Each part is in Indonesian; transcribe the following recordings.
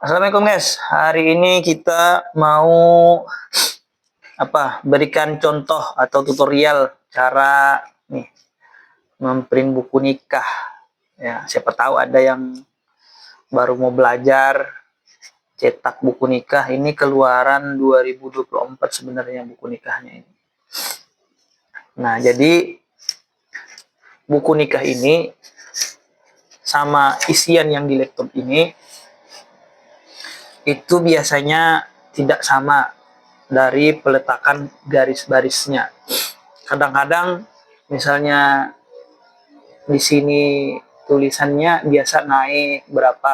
Assalamualaikum guys. Hari ini kita mau berikan contoh atau tutorial cara nih memprint buku nikah. Ya, siapa tahu ada yang baru mau belajar cetak buku nikah. Ini keluaran 2024 sebenarnya buku nikahnya ini. Nah, jadi buku nikah ini sama isian yang di laptop ini itu biasanya tidak sama dari peletakan garis-barisnya. Kadang-kadang misalnya di sini tulisannya biasa naik berapa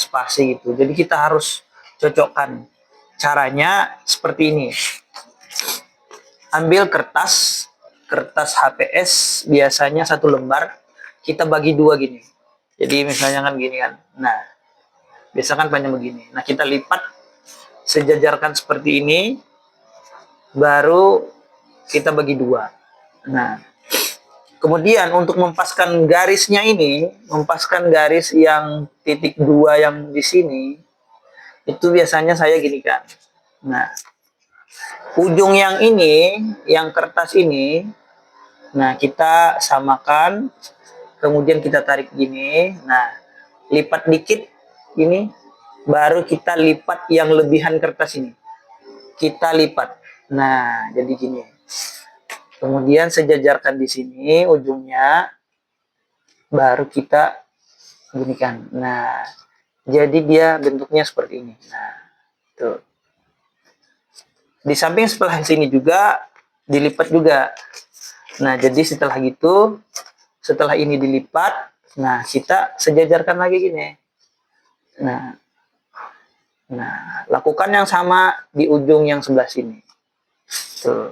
spasi gitu. Jadi kita harus cocokkan. Caranya seperti ini. Ambil kertas HPS biasanya satu lembar, kita bagi dua gini. Jadi misalnya kan gini kan. Nah, biasa kan panjang begini. Nah, kita lipat sejajarkan seperti ini, baru kita bagi dua. Nah, kemudian untuk mempaskan garisnya ini, mempaskan garis yang titik dua yang di sini, itu biasanya saya gini kan. Nah, ujung yang ini, yang kertas ini, nah kita samakan, kemudian kita tarik gini. Nah, lipat dikit ini, baru kita lipat yang lebihan kertas ini. Kita lipat. Nah, jadi gini. Kemudian sejajarkan di sini ujungnya, baru kita ginikan. Nah, jadi dia bentuknya seperti ini. Nah, tuh. Di samping sebelah sini juga dilipat juga. Nah, jadi setelah gitu, setelah ini dilipat, nah kita sejajarkan lagi gini. Nah, lakukan yang sama di ujung yang sebelah sini. Tuh.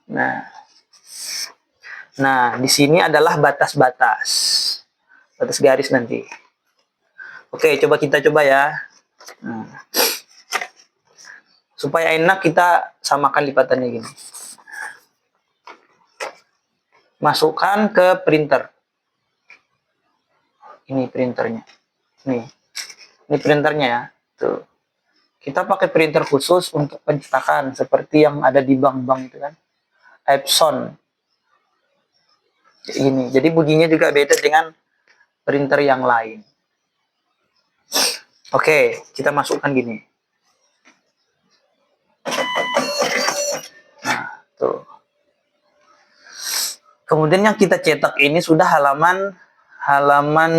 Nah, di sini adalah batas-batas. Batas garis nanti. Oke, kita coba ya. Nah. Supaya enak kita samakan lipatannya gini. Masukkan ke printer. Ini printernya. Nih. Ini printernya ya. Tuh. Kita pakai printer khusus untuk pencetakan seperti yang ada di bank-bank itu kan. Epson. Ini. Jadi bunyinya juga beda dengan printer yang lain. Oke, kita masukkan gini. Nah, tuh. Kemudian yang kita cetak ini sudah halaman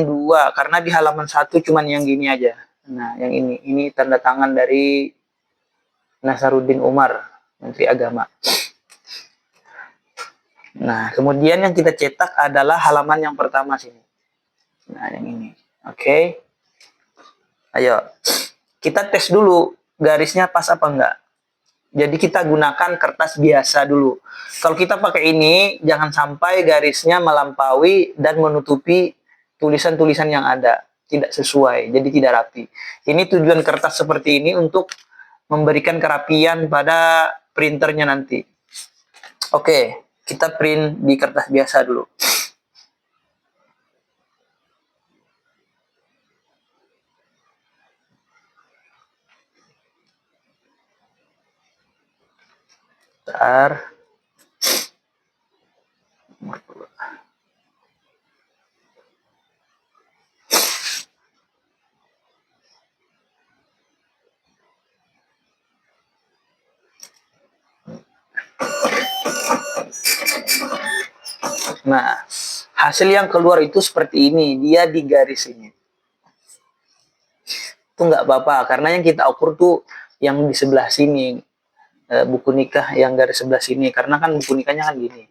2, karena di halaman 1 cuman yang gini aja. Nah, yang ini tanda tangan dari Nasaruddin Umar, Menteri Agama. Nah, kemudian yang kita cetak adalah halaman yang pertama sini. Nah, yang ini. Oke. Ayo. Kita tes dulu garisnya pas apa enggak. Jadi kita gunakan kertas biasa dulu. Kalau kita pakai ini, jangan sampai garisnya melampaui dan menutupi tulisan-tulisan yang ada. Tidak sesuai, jadi tidak rapi. Ini tujuan kertas seperti ini untuk memberikan kerapian pada printernya nanti. Oke, kita print di kertas biasa dulu. Bentar. Nah, hasil yang keluar itu seperti ini. Dia di garis ini. Itu nggak apa-apa, karena yang kita ukur tuh yang di sebelah sini. Buku nikah yang garis sebelah sini. Karena kan buku nikahnya kan gini.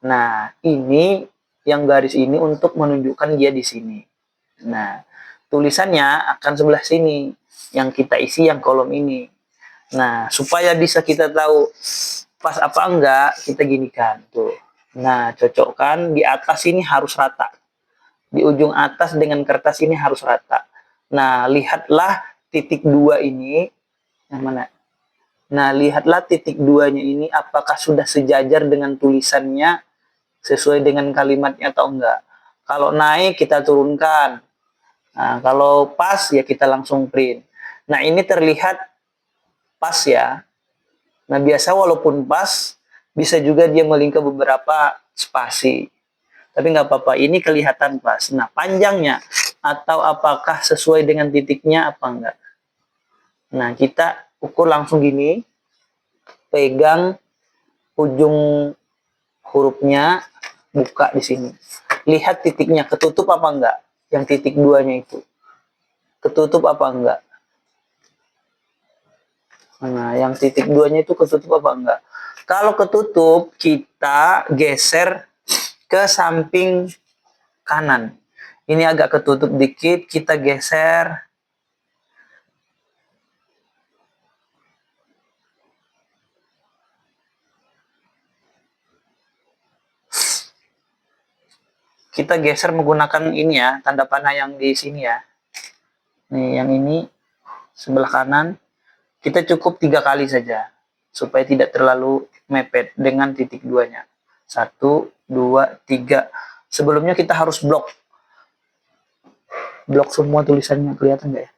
Nah, ini yang garis ini untuk menunjukkan dia di sini. Nah, tulisannya akan sebelah sini. Yang kita isi yang kolom ini. Nah, supaya bisa kita tahu pas apa enggak, kita ginikan. Tuh. Nah, cocokkan di atas ini harus rata. Di ujung atas dengan kertas ini harus rata. Nah, lihatlah titik 2 ini. Yang mana? Nah, lihatlah titik 2-nya ini apakah sudah sejajar dengan tulisannya sesuai dengan kalimatnya atau enggak. Kalau naik kita turunkan. Nah, kalau pas ya kita langsung print. Nah, ini terlihat pas ya. Nah, biasa walaupun pas, bisa juga dia melingkar beberapa spasi. Tapi nggak apa-apa, ini kelihatan pas. Nah, panjangnya atau apakah sesuai dengan titiknya apa enggak. Nah, kita ukur langsung gini, pegang ujung hurufnya, buka di sini. Lihat titiknya, ketutup apa enggak? Yang titik 2-nya itu. Ketutup apa enggak? Nah, yang titik 2-nya itu ketutup apa enggak? Kalau ketutup, kita geser ke samping kanan. Ini agak ketutup dikit, kita geser. Kita geser menggunakan ini ya, tanda panah yang di sini ya. Nih, yang ini sebelah kanan. Kita cukup 3 kali saja, supaya tidak terlalu mepet dengan titik 2-nya. 1, 2, 3. Sebelumnya kita harus blok. Blok semua tulisannya, kelihatan nggak ya?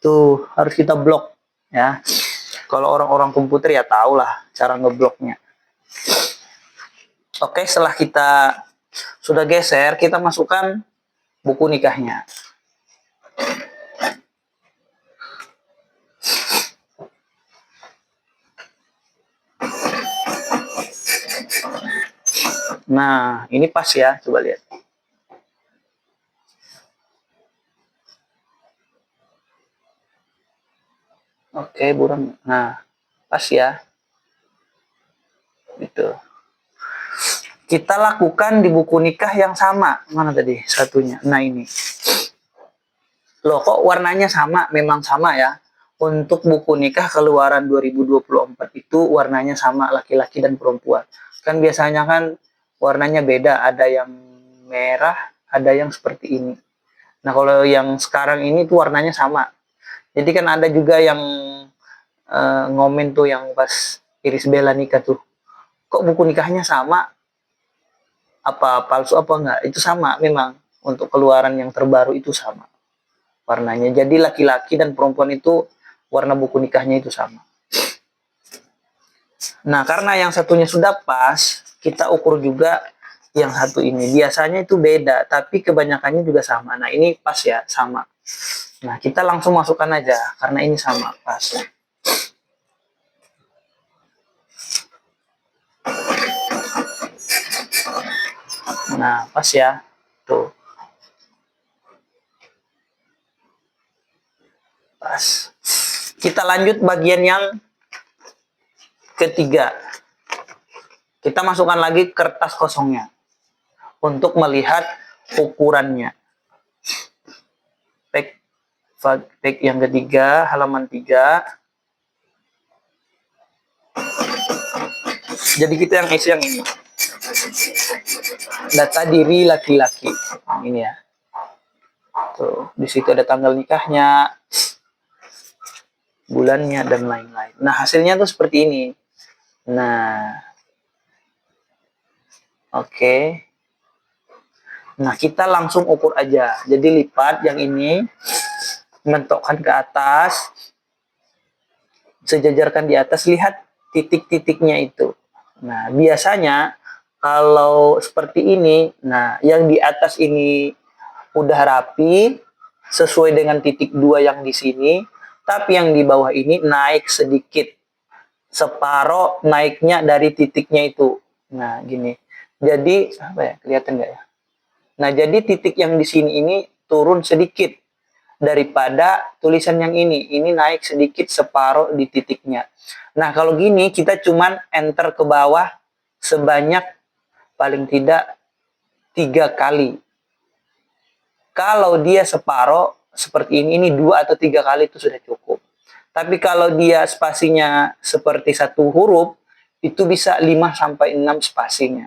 Tuh, harus kita blok ya. Kalau orang-orang komputer ya tahulah cara ngebloknya. Oke, setelah kita sudah geser, kita masukkan buku nikahnya. Nah, ini pas ya, coba lihat. Oke, buram. Nah, pas ya. Gitu. Kita lakukan di buku nikah yang sama. Mana tadi satunya? Nah, ini. Loh, kok warnanya sama? Memang sama ya. Untuk buku nikah keluaran 2024 itu warnanya sama laki-laki dan perempuan. Kan biasanya kan warnanya beda. Ada yang merah, ada yang seperti ini. Nah, kalau yang sekarang ini tuh warnanya sama. Jadi kan ada juga yang ngomen tuh yang pas Iris Bella nikah tuh. Kok buku nikahnya sama? Apa palsu apa enggak? Itu sama memang. Untuk keluaran yang terbaru itu sama warnanya. Jadi laki-laki dan perempuan itu warna buku nikahnya itu sama. Nah, karena yang satunya sudah pas, kita ukur juga yang satu ini. Biasanya itu beda, tapi kebanyakannya juga sama. Nah, ini pas ya, sama. Nah, kita langsung masukkan aja, karena ini sama, pas. Nah, pas ya. Tuh. Pas. Kita lanjut bagian yang ketiga. Kita masukkan lagi kertas kosongnya untuk melihat ukurannya. Page yang ketiga, halaman 3. Jadi kita yang isi yang ini. Data diri laki-laki. Ini ya. Tuh, di situ ada tanggal nikahnya, bulannya dan lain-lain. Nah, hasilnya tuh seperti ini. Nah, oke. Nah, kita langsung ukur aja. Jadi lipat yang ini, mentokkan ke atas, sejajarkan di atas, lihat titik-titiknya itu. Nah, biasanya kalau seperti ini, nah yang di atas ini udah rapi, sesuai dengan titik 2 yang di sini, tapi yang di bawah ini naik sedikit. Separoh naiknya dari titiknya itu. Nah, gini. Jadi, apa ya? Kelihatan nggak ya? Nah, jadi titik yang di sini ini turun sedikit daripada tulisan yang ini. Ini naik sedikit separuh di titiknya. Nah, kalau gini kita cuman enter ke bawah sebanyak paling tidak 3 kali. Kalau dia separuh seperti ini 2 atau 3 kali itu sudah cukup. Tapi kalau dia spasinya seperti satu huruf, itu bisa 5 sampai 6 spasinya.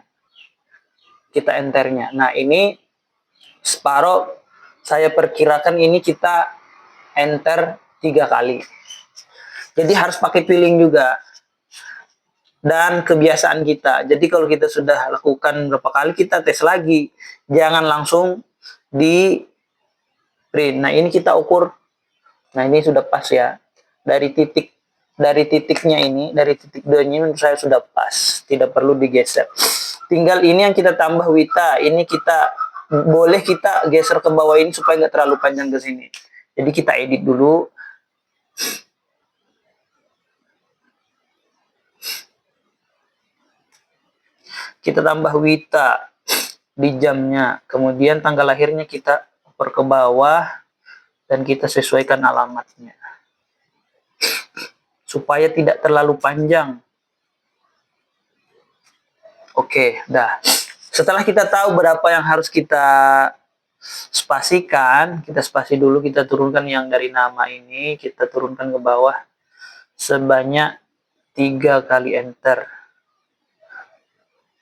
Kita enternya. Nah, ini separuh, saya perkirakan ini kita enter 3 kali. Jadi harus pakai piling juga. Dan kebiasaan kita. Jadi kalau kita sudah lakukan berapa kali, kita tes lagi. Jangan langsung di print. Nah, ini kita ukur. Nah, ini sudah pas ya. Dari titiknya ini, dari titik 2 ini menurut saya sudah pas, tidak perlu digeser. Tinggal ini yang kita tambah wita. Ini kita boleh kita geser ke bawah ini supaya nggak terlalu panjang ke sini. Jadi kita edit dulu. Kita tambah wita di jamnya. Kemudian tanggal lahirnya kita oper ke bawah dan kita sesuaikan alamatnya. Supaya tidak terlalu panjang. Oke, dah. Setelah kita tahu berapa yang harus kita spasikan, kita spasi dulu, kita turunkan yang dari nama ini, kita turunkan ke bawah sebanyak 3 kali enter.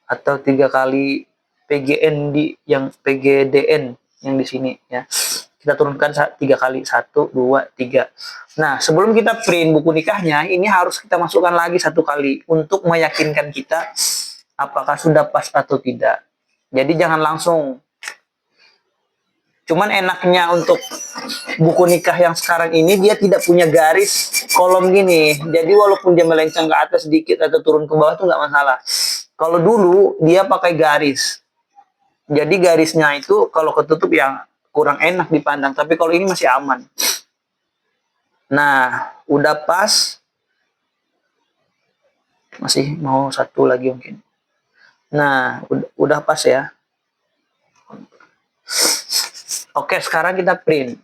Atau 3 kali PGN yang PGDN yang di sini ya. Kita turunkan 3 kali, 1, 2, 3. Nah, sebelum kita print buku nikahnya, ini harus kita masukkan lagi 1 kali untuk meyakinkan kita apakah sudah pas atau tidak. Jadi jangan langsung. Cuman enaknya untuk buku nikah yang sekarang ini, dia tidak punya garis kolom gini. Jadi walaupun dia melenceng ke atas sedikit atau turun ke bawah itu nggak masalah. Kalau dulu dia pakai garis. Jadi garisnya itu kalau ketutup yang kurang enak dipandang, tapi kalau ini masih aman. Nah, udah pas. Masih mau 1 lagi mungkin. Nah, udah pas ya. Oke, sekarang kita print.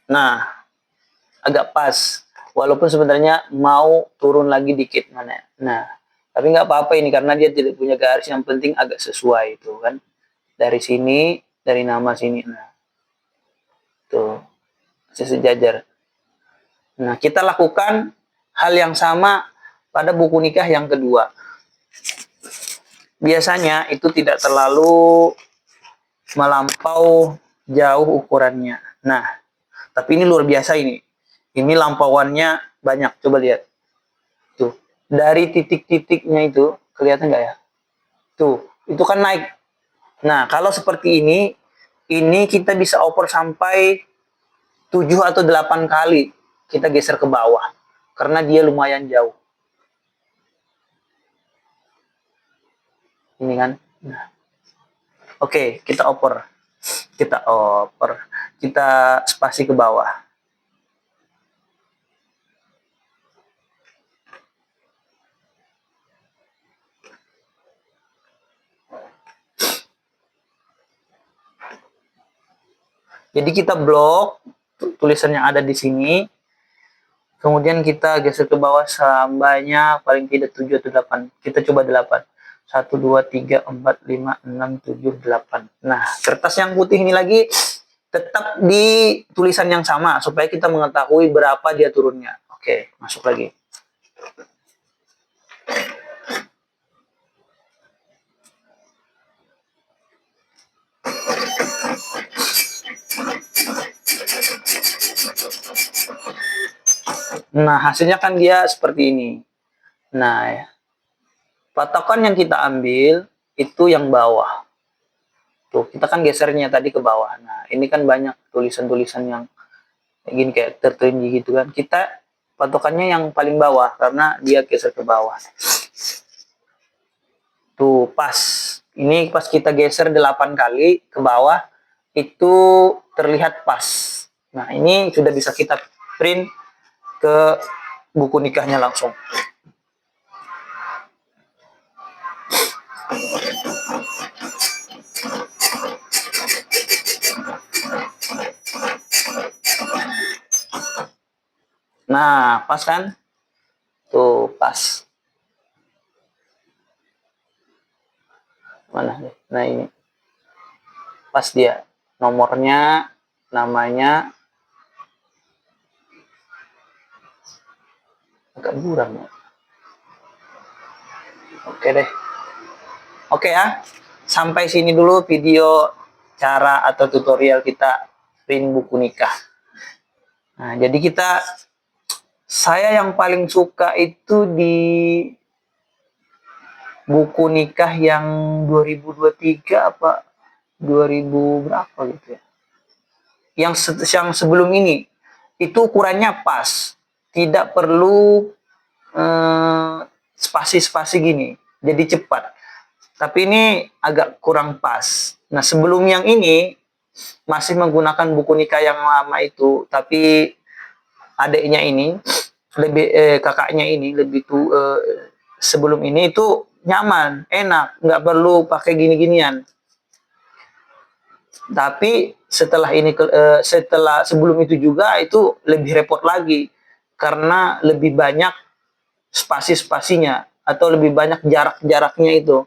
Nah, agak pas. Walaupun sebenarnya mau turun lagi dikit mana. Nah, tapi nggak apa-apa ini karena dia tidak punya garis. Yang penting agak sesuai itu kan. Dari sini, dari nama sini. Nah, tuh masih sejajar. Nah, kita lakukan hal yang sama pada buku nikah yang kedua. Biasanya itu tidak terlalu melampau jauh ukurannya. Nah, tapi ini luar biasa ini. Ini lampauannya banyak. Coba lihat. Tuh. Dari titik-titiknya itu, kelihatan nggak ya? Tuh, itu kan naik. Nah, kalau seperti ini kita bisa oper sampai 7 atau 8 kali kita geser ke bawah. Karena dia lumayan jauh. Ini kan. Nah. Oke, kita oper. Kita spasi ke bawah. Jadi kita blok tulisan yang ada di sini. Kemudian kita geser ke bawah sampai paling tidak 7 atau 8. Kita coba 8. 1, 2, 3, 4, 5, 6, 7, 8. Nah, kertas yang putih ini lagi tetap di tulisan yang sama supaya kita mengetahui berapa dia turunnya. Oke, masuk lagi. Nah, hasilnya kan dia seperti ini. Nah, ya. Patokan yang kita ambil itu yang bawah. Tuh, kita kan gesernya tadi ke bawah. Nah, ini kan banyak tulisan-tulisan yang kayak gini, kayak tertindih gitu kan. Kita patokannya yang paling bawah karena dia geser ke bawah. Tuh, pas. Ini pas kita geser 8 kali ke bawah, itu terlihat pas. Nah, ini sudah bisa kita print ke buku nikahnya langsung. Nah, pas kan? Tuh, pas. Mana nih? Nah, ini. Pas dia. Nomornya, namanya. Agak buram ya. Oke deh. Oke ya. Sampai sini dulu video cara atau tutorial kita print buku nikah. Nah, jadi saya yang paling suka itu di buku nikah yang 2023 apa 2000 berapa gitu ya. Yang sebelum ini itu ukurannya pas, tidak perlu spasi-spasi gini, jadi cepat. Tapi ini agak kurang pas. Nah, sebelum yang ini masih menggunakan buku nikah yang lama itu, tapi adiknya ini kakaknya ini lebih tuh sebelum ini itu nyaman, enak, nggak perlu pakai gini-ginian. Tapi setelah sebelum itu juga itu lebih repot lagi karena lebih banyak spasi-spasinya atau lebih banyak jarak-jaraknya itu.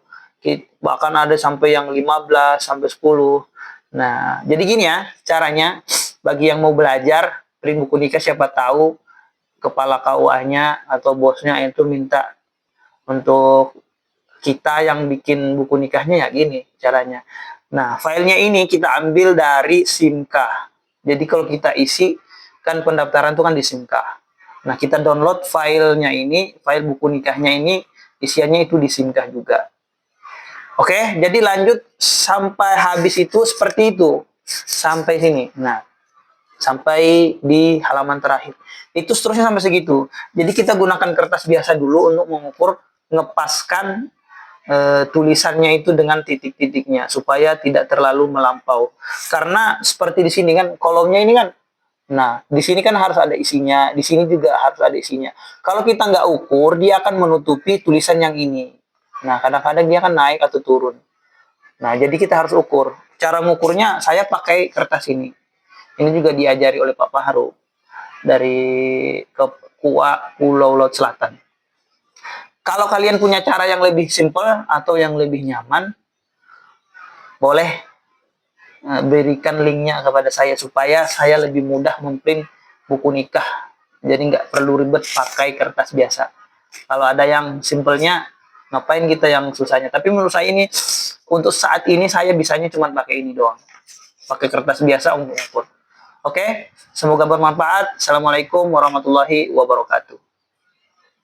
Bahkan ada sampai yang 15 sampai 10. Nah, jadi gini ya caranya bagi yang mau belajar print buku nikah, siapa tahu kepala KUA-nya atau bosnya itu minta untuk kita yang bikin buku nikahnya ya gini caranya. Nah, filenya ini kita ambil dari SIMKA. Jadi kalau kita isi, kan pendaftaran itu kan di SIMKA. Nah, kita download filenya ini, file buku nikahnya ini, isiannya itu di SIMKA juga. Oke, jadi lanjut sampai habis itu seperti itu. Sampai sini. Nah, sampai di halaman terakhir. Itu seterusnya sampai segitu. Jadi kita gunakan kertas biasa dulu untuk mengukur, ngepaskan tulisannya itu dengan titik-titiknya supaya tidak terlalu melampau. Karena seperti di sini kan kolomnya ini kan, nah di sini kan harus ada isinya, di sini juga harus ada isinya. Kalau kita nggak ukur, dia akan menutupi tulisan yang ini. Nah, kadang-kadang dia akan naik atau turun. Nah, jadi kita harus ukur. Cara mengukurnya saya pakai kertas ini. Ini juga diajari oleh Pak Fahru dari KUA Pulau Laut Selatan. Kalau kalian punya cara yang lebih simple atau yang lebih nyaman, boleh berikan linknya kepada saya supaya saya lebih mudah memprint buku nikah. Jadi nggak perlu ribet pakai kertas biasa. Kalau ada yang simpelnya, ngapain kita yang susahnya. Tapi menurut saya ini, untuk saat ini saya bisanya cuma pakai ini doang. Pakai kertas biasa untuk ukur. Oke, semoga bermanfaat. Assalamualaikum warahmatullahi wabarakatuh.